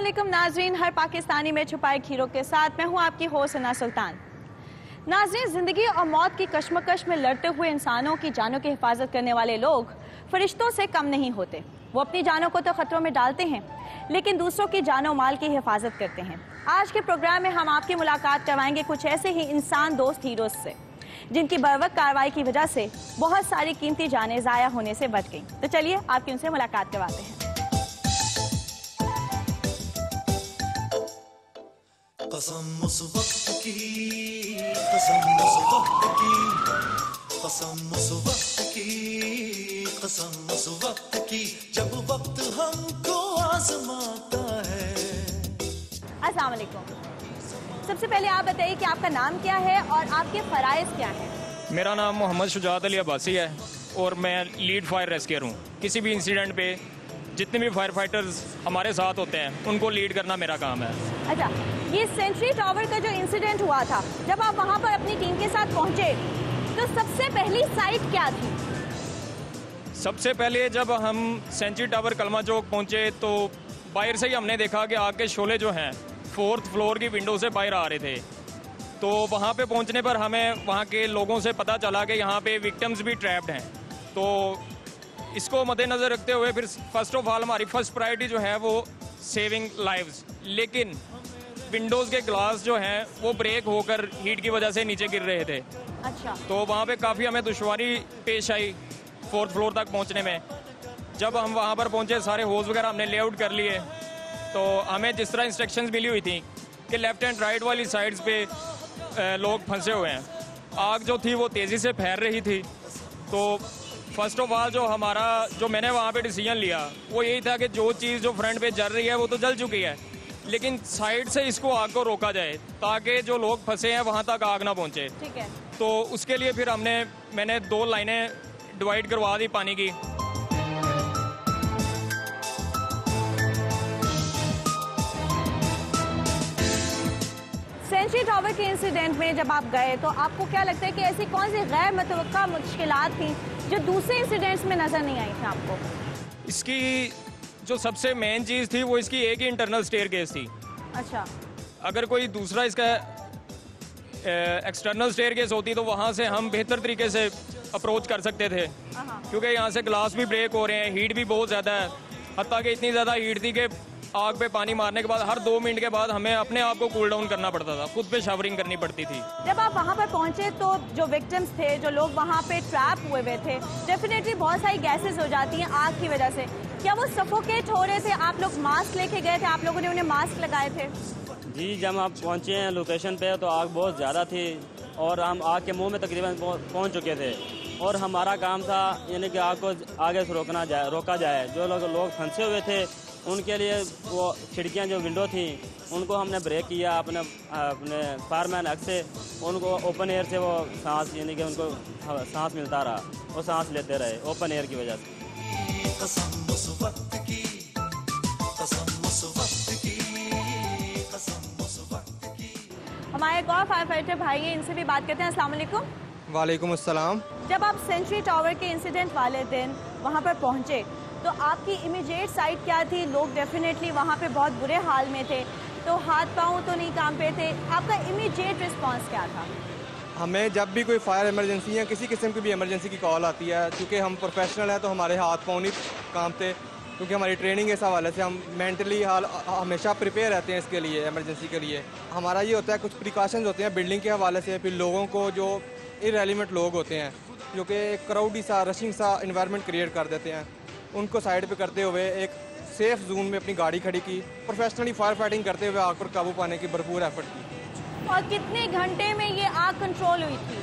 अस्सलामुअलैकुम नाजरीन, हर पाकिस्तानी में छुपाए खीरों के साथ मैं हूं आपकी होस्ट सना सुल्तान। नाजरीन, जिंदगी और मौत की कश्मकश में लड़ते हुए इंसानों की जानों की हिफाजत करने वाले लोग फरिश्तों से कम नहीं होते। वो अपनी जानों को तो खतरों में डालते हैं, लेकिन दूसरों की जानों माल की हिफाजत करते हैं। आज के प्रोग्राम में हम आपकी मुलाकात करवाएंगे कुछ ऐसे ही इंसान दोस्त हीरोज से, जिनकी बर्वक्त कार्रवाई की वजह से बहुत सारी कीमती जानें ज़ाया होने से बच गई। तो चलिए आपकी उनसे मुलाकात करवाते हैं। कसम उस वक्त की, कसम उस वक्त की, कसम उस वक्त की, कसम उस वक्त की, जब वक्त हमको आजमाता है। अस्सलाम वालेकुम। सबसे पहले आप बताइए कि आपका नाम क्या है और आपके फराइज क्या हैं? मेरा नाम मोहम्मद शुजात अली अब्बासी है और मैं लीड फायर रेस्क्यूअर हूँ। किसी भी इंसिडेंट पे जितने भी फायर फाइटर्स हमारे साथ होते हैं उनको लीड करना मेरा काम है। अच्छा, ये सेंचुरी टावर का जो इंसिडेंट हुआ था, जब आप वहाँ पर अपनी टीम के साथ पहुँचे तो सबसे पहली साइट क्या थी? सबसे पहले जब हम सेंचुरी टावर कलमा चौक पहुँचे तो बाहर से ही हमने देखा कि आग के शोले जो हैं 4th फ्लोर की विंडो से बाहर आ रहे थे। तो वहाँ पे पहुँचने पर हमें वहाँ के लोगों से पता चला कि यहाँ पे विक्टिम्स भी ट्रैप्ड हैं। तो इसको मद्देनज़र रखते हुए फिर फर्स्ट ऑफ ऑल हमारी फर्स्ट प्रायोरिटी जो है वो सेविंग लाइव्स, लेकिन विंडोज़ के ग्लास जो हैं वो ब्रेक होकर हीट की वजह से नीचे गिर रहे थे। अच्छा, तो वहाँ पे काफ़ी हमें दुश्वारी पेश आई 4th फ्लोर तक पहुँचने में। जब हम वहाँ पर पहुँचे सारे होज वगैरह हमने लेआउट कर लिए, तो हमें जिस तरह इंस्ट्रक्शंस मिली हुई थी कि लेफ़्ट एंड राइट वाली साइड्स पे लोग फंसे हुए हैं, आग जो थी वो तेज़ी से फैल रही थी। तो फर्स्ट ऑफ ऑल जो मैंने वहाँ पे डिसीजन लिया वो यही था कि जो चीज़ जो फ्रंट पे जल रही है वो तो जल चुकी है, लेकिन साइड से इसको आग को रोका जाए ताकि जो लोग फंसे हैं वहाँ तक आग ना पहुँचे। ठीक है। तो उसके लिए फिर मैंने 2 लाइनें डिवाइड करवा दी पानी की। सेंचुरी टावर के इंसिडेंट में जब आप गए तो आपको क्या लगता है कि ऐसी कौन सी गैर मुतवक्का मुश्किलात थी जो दूसरे इंसिडेंट्स में नजर नहीं आई थी आपको? इसकी जो सबसे मेन चीज़ थी वो इसकी एक ही इंटरनल स्टेयरकेस थी। अच्छा, अगर कोई दूसरा इसका एक्सटर्नल स्टेयरकेस होती तो वहाँ से हम बेहतर तरीके से अप्रोच कर सकते थे, क्योंकि यहाँ से ग्लास भी ब्रेक हो रहे हैं, हीट भी बहुत ज़्यादा है। हत्ता कि इतनी ज़्यादा हीट थी कि आग पे पानी मारने के बाद हर 2 मिनट के बाद हमें अपने आप को कूल डाउन करना पड़ता था, खुद पे शावरिंग करनी पड़ती थी। जब आप वहाँ पर पहुँचे तो जो विक्टिम्स थे, जो लोग वहाँ पे ट्रैप हुए हुए थे, डेफिनेटली बहुत सारी गैसेस हो जाती हैं आग की वजह से। क्या वो सफोकेट हो रहे थे? आप लोग मास्क लेके गए थे, आप लोगों ने उन्हें मास्क लगाए थे? जी, जब आप पहुँचे हैं लोकेशन पे तो आग बहुत ज़्यादा थी और हम आग के मुंह में तकरीबन पहुँच चुके थे और हमारा काम था यानी कि आग को आगे से रोका जाए। जो लोग फंसे हुए थे उनके लिए वो खिड़कियां जो विंडो थी उनको हमने ब्रेक किया अपने फायरमैन हक से, उनको ओपन एयर से वो सांस यानी कि उनको सांस मिलता रहा, वो सांस लेते रहे ओपन एयर की वजह से। कसम उस वक्त की, कसम उस वक्त की, कसम उस वक्त की। हमारे एक और फायर फाइटर भाई है, इनसे भी बात करते हैं। अस्सलाम वालेकुम। वालेकुम अस्सलाम। जब आप सेंचुरी टावर के इंसिडेंट वाले दिन वहाँ पर पहुँचे तो आपकी इमीडिएट साइट क्या थी? लोग डेफिनेटली वहाँ पे बहुत बुरे हाल में थे, तो हाथ पाँव तो नहीं काम पे थे। आपका इमीडिएट रिस्पांस क्या था? हमें जब भी कोई फायर इमरजेंसी या किसी किस्म की भी इमरजेंसी की कॉल आती है, क्योंकि हम प्रोफेशनल हैं तो हमारे हाथ पाँव नहीं कामते, क्योंकि हमारी ट्रेनिंग इस हवाले से हम मेंटली हमेशा प्रिपेयर रहते हैं इसके लिए, इमरजेंसी के लिए। हमारा ये होता है कुछ प्रिकॉशंस होते हैं बिल्डिंग के हवाले से, फिर लोगों को जो इरेलीवेंट लोग होते हैं जो कि क्राउडी सा रशिंग सा इन्वायरमेंट क्रिएट कर देते हैं, उनको साइड पे करते हुए एक सेफ जोन में अपनी गाड़ी खड़ी की, प्रोफेशनली फायर फाइटिंग करते हुए आग पर काबू पाने की भरपूर एफर्ट की। और कितने घंटे में ये आग कंट्रोल हुई थी?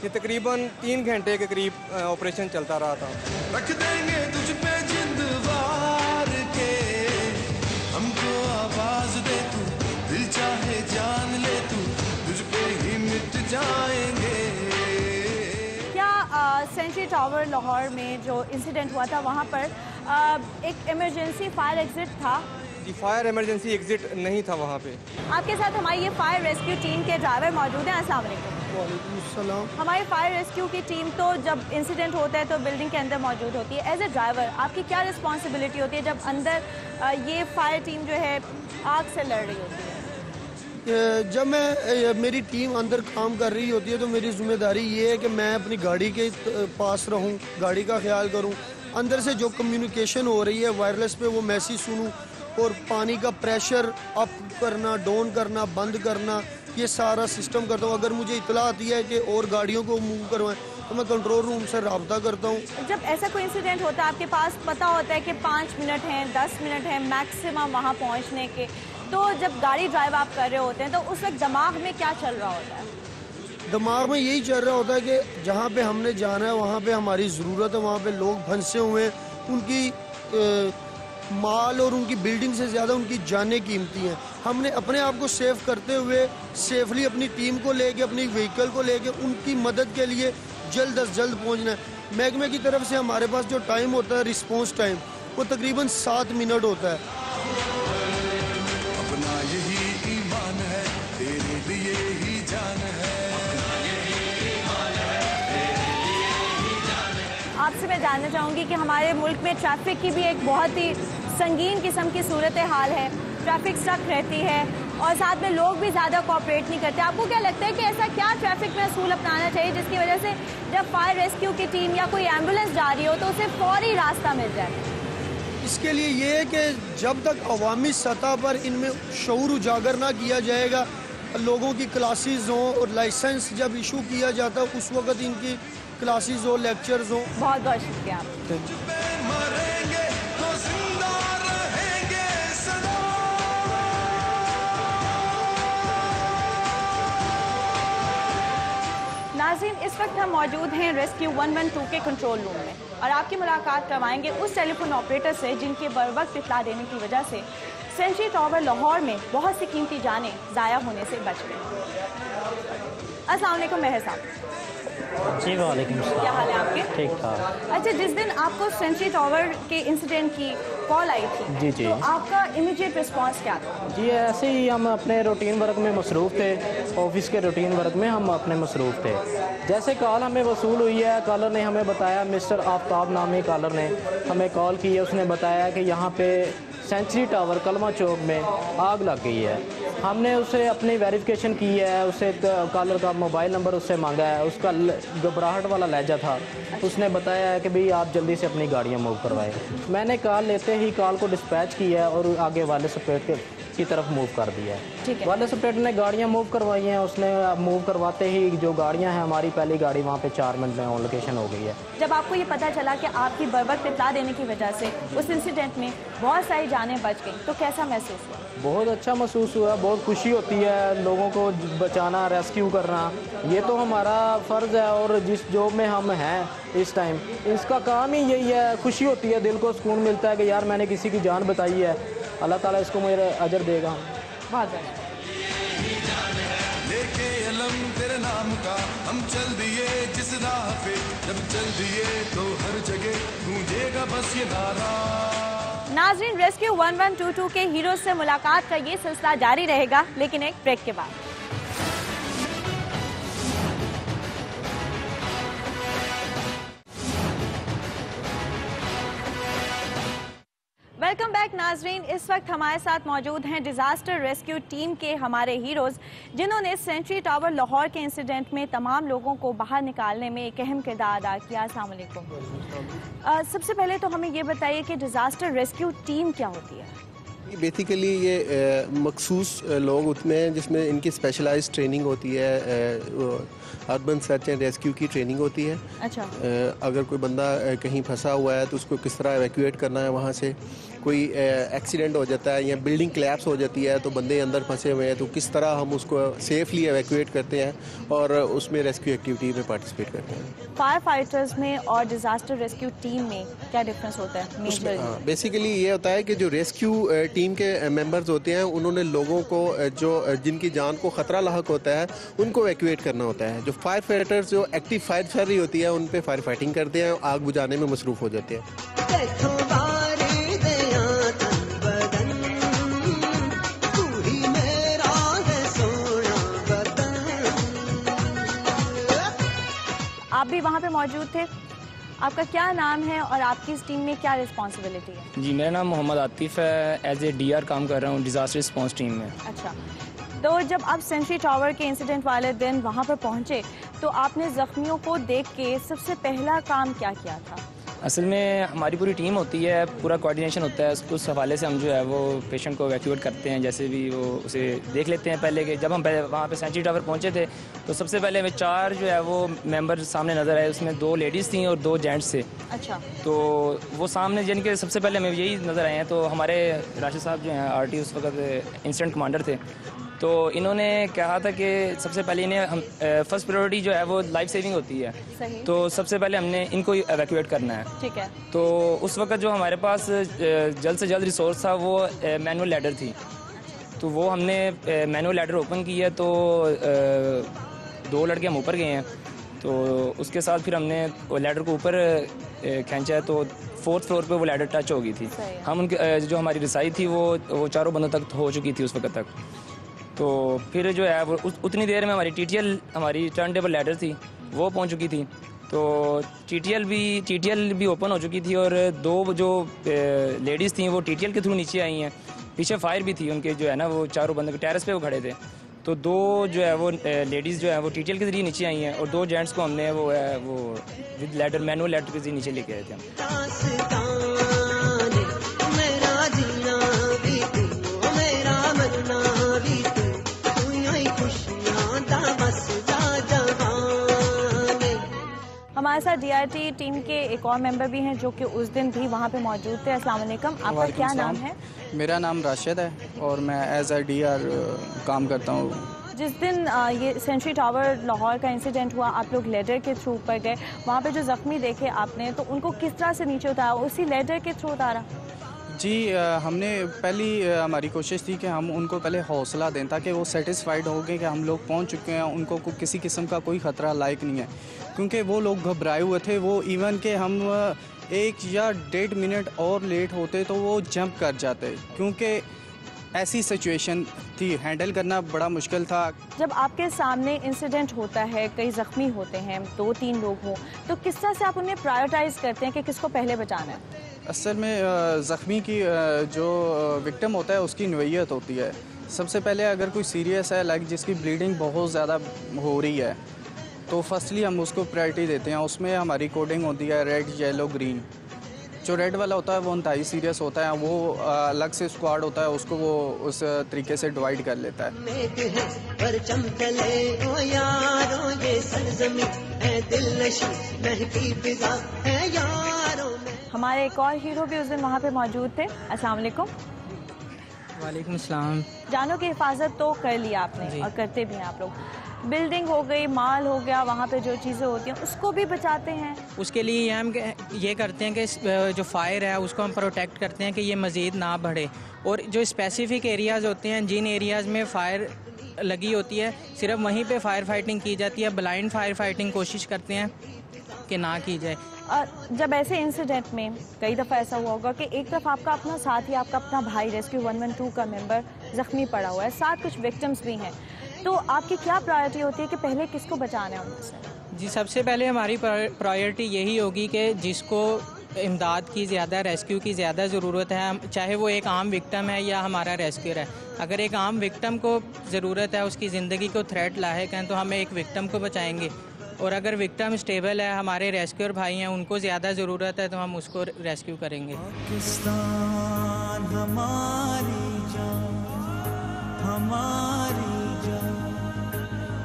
ये तकरीबन 3 घंटे के करीब ऑपरेशन चलता रहा था। रख देंगे तुझ पे जिंदवार के, हमको आवाज दे तू, दिल चाहे जान ले तू, तुझ पे ही मिट जाएंगे। सेंचुरी टावर लाहौर में जो इंसिडेंट हुआ था वहाँ पर एक इमरजेंसी फायर एग्जिट था? कि फायर इमरजेंसी एग्जिट नहीं था वहाँ पे। आपके साथ हमारी ये फायर रेस्क्यू टीम के ड्राइवर मौजूद हैं। अस्सलाम वालेकुम। वालेकुम। हमारी फायर रेस्क्यू की टीम तो जब इंसिडेंट होता है तो बिल्डिंग के अंदर मौजूद होती है। एज ए ड्राइवर आपकी क्या रिस्पॉन्सिबिलिटी होती है जब अंदर ये फायर टीम जो है आग से लड़ रही होती है? जब मेरी टीम अंदर काम कर रही होती है तो मेरी जिम्मेदारी ये है कि मैं अपनी गाड़ी के पास रहूं, गाड़ी का ख्याल करूं, अंदर से जो कम्युनिकेशन हो रही है वायरलेस पे वो मैसेज सुनूं और पानी का प्रेशर अप करना, डाउन करना, बंद करना, ये सारा सिस्टम करता हूँ। अगर मुझे इतला आती है कि और गाड़ियों को मूव करवाएं तो मैं कंट्रोल रूम से रब्ता करता हूँ। जब ऐसा कोई इंसिडेंट होता है आपके पास पता होता है कि 5 मिनट हैं, 10 मिनट हैं मैक्सिमम वहाँ पहुँचने के, तो जब गाड़ी ड्राइव आप कर रहे होते हैं तो उस वक्त दिमाग में क्या चल रहा होता है? दिमाग में यही चल रहा होता है कि जहाँ पे हमने जाना है वहाँ पे हमारी ज़रूरत है, वहाँ पे लोग फंसे हुए हैं, उनकी माल और उनकी बिल्डिंग से ज़्यादा उनकी जानें कीमती हैं। हमने अपने आप को सेव करते हुए सेफली अपनी टीम को लेके, अपनी व्हीकल को लेके उनकी मदद के लिए जल्द अज जल्द पहुँचना है। महकमे की तरफ से हमारे पास जो टाइम होता है रिस्पॉन्स टाइम वो तकरीबन 7 मिनट होता है। अपना यही ईमान है, तेरे लिए ही जान है। आपसे मैं जानना चाहूँगी कि हमारे मुल्क में ट्रैफिक की भी एक बहुत ही संगीन किस्म की सूरत हाल है। ट्रैफिक स्टक रहती है और साथ में लोग भी ज़्यादा कोऑपरेट नहीं करते। आपको क्या लगता है कि ऐसा क्या ट्रैफिक में असूल अपनाना चाहिए जिसकी वजह से जब फायर रेस्क्यू की टीम या कोई एम्बुलेंस जा रही हो तो उसे फौरी रास्ता मिल जाए? इसके लिए ये है कि जब तक अवामी सतह पर इनमें शऊर उजागर ना किया जाएगा, लोगों की क्लासेस हों और लाइसेंस जब इशू किया जाता है उस वक्त इनकी क्लासेस हो, लेक्चर्स हो। बहुत बहुत शुक्रिया आप। मरेंगे तो जिंदा रहेंगे सदा। नाज़रीन, इस वक्त हम मौजूद हैं रेस्क्यू 112 के कंट्रोल रूम में और आपकी मुलाकात करवाएंगे उस टेलीफोन ऑपरेटर से जिनके बर वक्त इत्तला देने की वजह से सेंचुरी टावर लाहौर में बहुत सी कीमती जानें ज़ाया होने से बच गई। अस्सलाम वालेकुम मेहर साहब। जी वालेकुम सलाम। क्या हाल है आपके? ठीक ठाक। अच्छा, जिस दिन आपको सेंचुरी टावर के इंसिडेंट की कॉल आई थी जी जी, तो आपका इमीडिएट रिस्पांस क्या था? जी ऐसे ही हम अपने रूटीन वर्क में मसरूफ़ थे, ऑफिस के रूटीन वर्क में हम अपने मसरूफ़ थे। जैसे कॉल हमें वसूल हुई है, कॉलर ने हमें बताया, मिस्टर आफ्ताब नामी कॉलर ने हमें कॉल की है। उसने बताया कि यहाँ पे सेंचुरी टावर कलमा चौक में आग लग गई है। हमने उसे अपनी वेरिफिकेशन की है, उसे कॉलर का मोबाइल नंबर उससे मांगा है, उसका घबराहट वाला लहजा था। उसने बताया है कि भाई आप जल्दी से अपनी गाड़ियाँ मूव करवाएं। मैंने कॉल लेते ही कॉल को डिस्पैच किया है और आगे वाले सपरेट की तरफ मूव कर दिया है। वाले सपरेट ने गाड़ियाँ मूव करवाई हैं। उसने मूव करवाते ही जो गाड़ियाँ हैं, हमारी पहली गाड़ी वहाँ पे 4 मिनट में ऑन लोकेशन हो गई है। जब आपको ये पता चला कि आपकी बर्वक्त इत्तला देने की वजह से उस इंसिडेंट में बहुत सारी जानें बच गई तो कैसा महसूस हुआ? बहुत अच्छा महसूस हुआ, बहुत खुशी होती है लोगों को बचाना, रेस्क्यू करना। ये तो हमारा फ़र्ज़ है और जिस जॉब में हम हैं इस टाइम, इसका काम ही यही है। खुशी होती है, दिल को सुकून मिलता है कि यार मैंने किसी की जान बचाई है, अल्लाह ताला इसको मेरे अजर देगा। बहुत बहुत लेके अलम तेरे नाम का हम चल दिए जिस राह पे, जब चल दिए तो हर जगह गूंजेगा बस ये नारा। नाज़रीन, रेस्क्यू 1122 के हीरो से मुलाकात का ये सिलसिला जारी रहेगा, लेकिन एक ब्रेक के बाद। वेलकम बैक नाजरीन। इस वक्त हमारे साथ मौजूद हैं डिज़ास्टर रेस्क्यू टीम के हमारे हीरोज़, जिन्होंने सेंचुरी टावर लाहौर के इंसिडेंट में तमाम लोगों को बाहर निकालने में एक अहम किरदार अदा किया। अस्सलाम वालेकुम। सबसे पहले तो हमें ये बताइए कि डिज़ास्टर रेस्क्यू टीम क्या होती है? बेसिकली ये मखसूस लोग उसमें हैं जिसमें इनकी स्पेशलाइज्ड ट्रेनिंग होती है। अर्बन सर्च एंड रेस्क्यू की ट्रेनिंग होती है। अच्छा। अगर कोई बंदा कहीं फंसा हुआ है तो उसको किस तरह एवैक्यूएट करना है वहाँ से। कोई एक्सीडेंट हो जाता है या बिल्डिंग क्लैप्स हो जाती है तो बंदे अंदर फंसे हुए हैं तो किस तरह हम उसको सेफली एवैक्यूएट करते हैं और उसमें रेस्क्यू एक्टिविटी में पार्टिसिपेट करते हैं। फायर फाइटर्स में और डिज़ास्टर रेस्क्यू टीम में क्या डिफरेंस होता है? बेसिकली ये होता है कि जो रेस्क्यू टीम के मेंबर्स होते हैं उन्होंने लोगों को जो जिनकी जान को ख़तरा लाहक होता है उनको एवैक्यूएट करना होता है। जो फायर फाइटर्स जो एक्टिव फायर चल रही होती है उन पे फायर फाइटिंग करते हैं, आग बुझाने में मसरूफ़ हो जाते हैं। भी वहाँ पे मौजूद थे। आपका क्या नाम है और आपकी इस टीम में क्या रिस्पॉन्सिबिलिटी है? जी, मेरा नाम मोहम्मद आतिफ है। एज ए डीआर काम कर रहा हूँ डिज़ास्टर रिस्पॉन्स टीम में। अच्छा, तो जब आप सेंचुरी टावर के इंसिडेंट वाले दिन वहाँ पर पहुँचे तो आपने ज़ख्मियों को देख के सबसे पहला काम क्या किया था? असल में हमारी पूरी टीम होती है, पूरा कोऑर्डिनेशन होता है। उस हवाले से हम जो है वो पेशेंट को इवैक्यूएट करते हैं, जैसे भी वो उसे देख लेते हैं। पहले के जब हम वहाँ पे सेंचुरी टावर पहुँचे थे तो सबसे पहले हमें 4 जो है वो मेंबर सामने नज़र आए। उसमें 2 लेडीज़ थी और 2 जेंट्स थे। अच्छा, तो वो सामने जिनके सबसे पहले हमें यही नज़र आए हैं। तो हमारे राशिद साहब जो हैं आरटी उस वक्त इंसिडेंट कमांडर थे, तो इन्होंने कहा था कि सबसे पहले इन्हें हम फर्स्ट प्रायोरिटी जो है वो लाइफ सेविंग होती है। सही। तो सबसे पहले हमने इनको एवैक्यूएट करना है। ठीक है। तो उस वक्त जो हमारे पास जल्द से जल्द रिसोर्स था वो मैनुअल लैडर थी। तो वो हमने मैनुअल लैडर ओपन की है। तो 2 लड़के हम ऊपर गए हैं। तो उसके साथ फिर हमने लैडर को ऊपर खींचा है। तो 4th फ्लोर पे वो लैडर टच हो गई थी। हम उनके जो हमारी रसाई थी वो 4 बंदों तक हो चुकी थी उस वक्त तक। तो फिर जो है वो उतनी देर में हमारी TTL हमारी टर्न टेबल लैडर थी वो पहुंच चुकी थी। तो TTL भी ओपन हो चुकी थी और 2 जो लेडीज़ थी वो TTL के थ्रू नीचे आई हैं। पीछे फायर भी थी उनके जो है ना, वो 4 बंदे टेरेस पे वो खड़े थे। तो 2 जो है वो लेडीज़ जो है वो TTL के जरिए नीचे आई हैं और 2 जेंट्स को हमने वो विद लैडर मैनुअल लैडर के जरिए नीचे लेके आए थे। हमारे साथ DRT टीम के एक और मेंबर भी हैं जो कि उस दिन भी वहाँ पे मौजूद थे। अस्सलाम वालेकुम, आपका क्या नाम है? मेरा नाम राशिद है और मैं एज अ DR काम करता हूँ। जिस दिन ये सेंचुरी टावर लाहौर का इंसिडेंट हुआ, आप लोग लेडर के थ्रू ऊपर गए, वहाँ पे जो ज़ख्मी देखे आपने, तो उनको किस तरह से नीचे उतारा? उसी लेडर के थ्रू उतारा? जी, हमने पहली हमारी कोशिश थी कि हम उनको पहले हौसला दें ताकि वो सेटिस्फाइड हो गए कि हम लोग पहुंच चुके हैं, उनको किसी किस्म का कोई ख़तरा लायक नहीं है। क्योंकि वो लोग घबराए हुए थे। वो इवन के हम 1 या 1.5 मिनट और लेट होते तो वो जंप कर जाते, क्योंकि ऐसी सिचुएशन थी, हैंडल करना बड़ा मुश्किल था। जब आपके सामने इंसिडेंट होता है, कई ज़ख्मी होते हैं, 2-3 लोग हों, तो किस तरह से आप उन्हें प्रायोरिटाइज़ करते हैं कि किसको पहले बचाना है? असल में ज़ख्मी की जो विक्टिम होता है उसकी नौइयत होती है। सबसे पहले अगर कोई सीरियस है, लाइक जिसकी ब्लीडिंग बहुत ज़्यादा हो रही है, तो फर्स्टली हम उसको प्रायोरिटी देते हैं। उसमें हमारी कोडिंग होती है रेड, येलो, ग्रीन। जो रेड वाला होता है वो इंतहाई सीरियस होता है, वो अलग से स्क्वाड होता है, उसको वो उस तरीके से डिवाइड कर लेता है। हमारे एक और हीरो भी उस दिन वहाँ पे मौजूद थे। अस्सलाम वालेकुम। वालेकुम अस्सलाम। जानों की हिफाजत तो कर लिया आपने और करते भी हैं आप लोग। बिल्डिंग हो गई, माल हो गया, वहाँ पे जो चीज़ें होती हैं उसको भी बचाते हैं। उसके लिए हम ये करते हैं कि जो फायर है उसको हम प्रोटेक्ट करते हैं कि ये मज़ीद ना बढ़े। और जो स्पेसिफिक एरियाज़ होते हैं, जिन एरियाज़ में फ़ायर लगी होती है, सिर्फ वहीं पे फायर फाइटिंग की जाती है। ब्लाइंड फायर फाइटिंग कोशिश करते हैं कि ना की जाए। जब ऐसे इंसिडेंट में कई दफ़ा ऐसा हुआ होगा कि एक तरफ आपका अपना साथी, आपका अपना भाई, रेस्क्यू 112 का मेंबर ज़ख्मी पड़ा हुआ है, साथ कुछ विक्टिम्स भी हैं, तो आपकी क्या प्रायोरिटी होती है कि पहले किसको बचाना है उनमें से? जी, सबसे पहले हमारी प्रायोरिटी यही होगी कि जिसको इमदाद की ज़्यादा, रेस्क्यू की ज़्यादा ज़रूरत है, चाहे वो एक आम विक्टिम है या हमारा रेस्क्यूर है। अगर एक आम विक्टिम को ज़रूरत है, उसकी ज़िंदगी को थ्रेट लायक है, तो हम एक विक्टिम को बचाएंगे। और अगर विक्टिम स्टेबल है, हमारे रेस्क्यूर भाई हैं, उनको ज़्यादा ज़रूरत है, तो हम उसको रेस्क्यू करेंगे। पाकिस्तान हमारी जान, हमारी जान,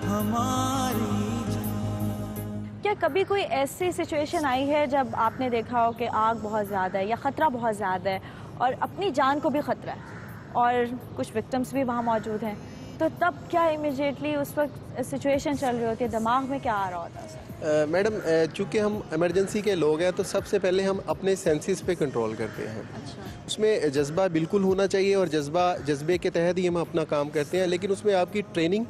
हमारी जान। क्या कभी कोई ऐसी सिचुएशन आई है जब आपने देखा हो कि आग बहुत ज़्यादा है या ख़तरा बहुत ज़्यादा है और अपनी जान को भी ख़तरा है और कुछ विक्टिम्स भी वहाँ मौजूद हैं, तो तब क्या इमीडिएटली उस वक्त सिचुएशन चल रही होती है, दिमाग में क्या आ रहा होता है? मैडम, चूँकि हम इमरजेंसी के लोग हैं तो सबसे पहले हम अपने सेंसेस पे कंट्रोल करते हैं। अच्छा। उसमें जज्बा बिल्कुल होना चाहिए और जज्बे के तहत ही हम अपना काम करते हैं, लेकिन उसमें आपकी ट्रेनिंग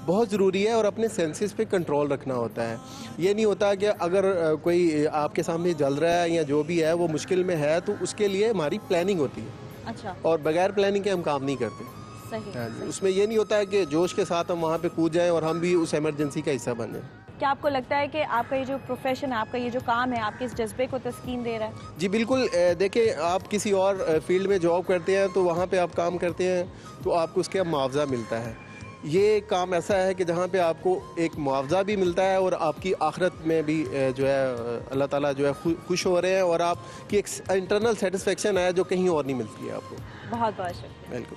बहुत ज़रूरी है और अपने सेंसेस पे कंट्रोल रखना होता है। ये नहीं होता कि अगर कोई आपके सामने जल रहा है या जो भी है वो मुश्किल में है तो उसके लिए हमारी प्लानिंग होती है। अच्छा। और बगैर प्लानिंग के हम काम नहीं करते। सही। उसमें ये नहीं होता है कि जोश के साथ हम वहाँ पे कूद जाएं और हम भी उस इमरजेंसी का हिस्सा बन जाएं। क्या आपको लगता है कि आपका ये जो प्रोफेशन है, आपका ये जो काम है, आपके इस जज्बे को तस्कीन दे रहा है? जी बिल्कुल। देखिए, आप किसी और फील्ड में जॉब करते हैं तो वहाँ पे आप काम करते हैं तो आपको उसका मुआवजा मिलता है। ये काम ऐसा है कि जहाँ पे आपको एक मुआवजा भी मिलता है और आपकी आखिरत में भी जो है अल्लाह ताला जो है खुश हो रहे हैं और आपकी एक इंटरनल सेटिस्फेक्शन है जो कहीं और नहीं मिलती है आपको। बहुत बहुत शुक्रिया। वेलकम।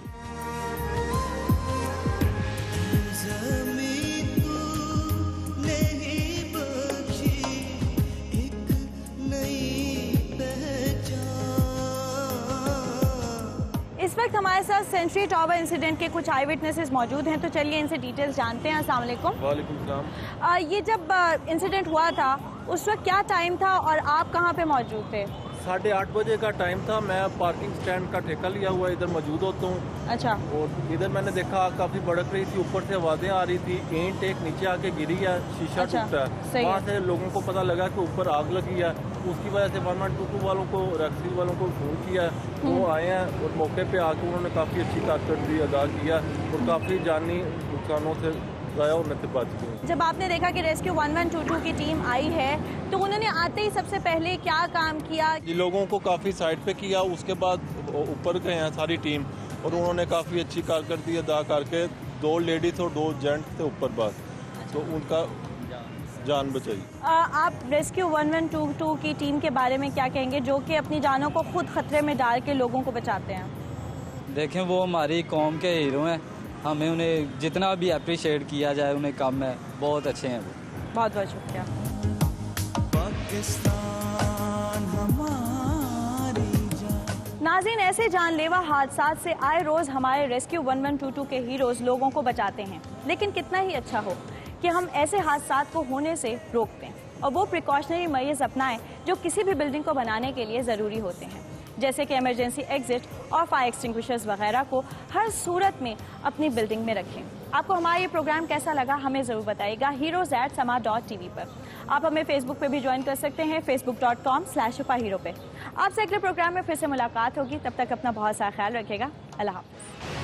इस वक्त हमारे साथ सेंचुरी टावर इंसिडेंट के कुछ आई विटनेसेस मौजूद हैं, तो चलिए इनसे डिटेल्स जानते हैं। अस्सलाम वालेकुम। वालेकुम सलाम। ये जब इंसिडेंट हुआ था उस वक्त क्या टाइम था और आप कहाँ पे मौजूद थे? 8:30 बजे का टाइम था। मैं पार्किंग स्टैंड का ठेका लिया हुआ इधर मौजूद होता हूँ। अच्छा। और इधर मैंने देखा आग काफ़ी भड़क रही थी, ऊपर से आवाज़ें आ रही थी, ईंट एक नीचे आके गिरी है, शीशा टूटा है। वहाँ से लोगों को पता लगा कि ऊपर आग लगी है। उसकी वजह से 112 वालों को, रेस्क्यू वालों को फ़ोन किया, वो आए हैं और मौके पे आके उन्होंने काफ़ी अच्छी कारकर्दगी अदा किया और काफ़ी जानी नुकसानों से गाया होने से बच गए। जब आपने देखा कि रेस्क्यू 1122 की टीम आई है तो उन्होंने आते ही सबसे पहले क्या काम किया? ये लोगों को काफ़ी साइड पे किया, उसके बाद ऊपर गए हैं सारी टीम और उन्होंने काफ़ी अच्छी कारकर्दगी अदा करके 2 लेडीज़ और 2 जेंट्स थे ऊपर बस, तो उनका जान बचाई। आप रेस्क्यू 1122 की टीम के बारे में क्या कहेंगे जो कि अपनी जानों को खुद खतरे में डाल के लोगों को बचाते हैं? देखें, वो हमारी कौम के हीरो हैं, हमें उन्हें जितना भी अप्रिशिएट किया जाए उन्हें कम है, बहुत अच्छे हैं वो। बहुत बहुत शुक्रिया। नाज़रीन, ऐसे जानलेवा हादसात से आए रोज़ हमारे रेस्क्यू 1122 के हीरोज़ लोगों को बचाते हैं, लेकिन कितना ही अच्छा हो कि हम ऐसे हादसात को होने से रोकते हैं और वो प्रिकॉशनरी मेजर्स अपनाएं जो किसी भी बिल्डिंग को बनाने के लिए ज़रूरी होते हैं, जैसे कि इमरजेंसी एग्जिट और फायर एक्सटिंग्विशर्स वगैरह को हर सूरत में अपनी बिल्डिंग में रखें। आपको हमारा ये प्रोग्राम कैसा लगा हमें ज़रूर बताइएगा heroes@sama.tv पर। आप हमें फेसबुक पे भी ज्वाइन कर सकते हैं, facebook.com/superhero पे। आपसे अगले प्रोग्राम में फिर से मुलाकात होगी, तब तक अपना बहुत सारा ख्याल रखिएगा। अल्लाह हाफ़िज़।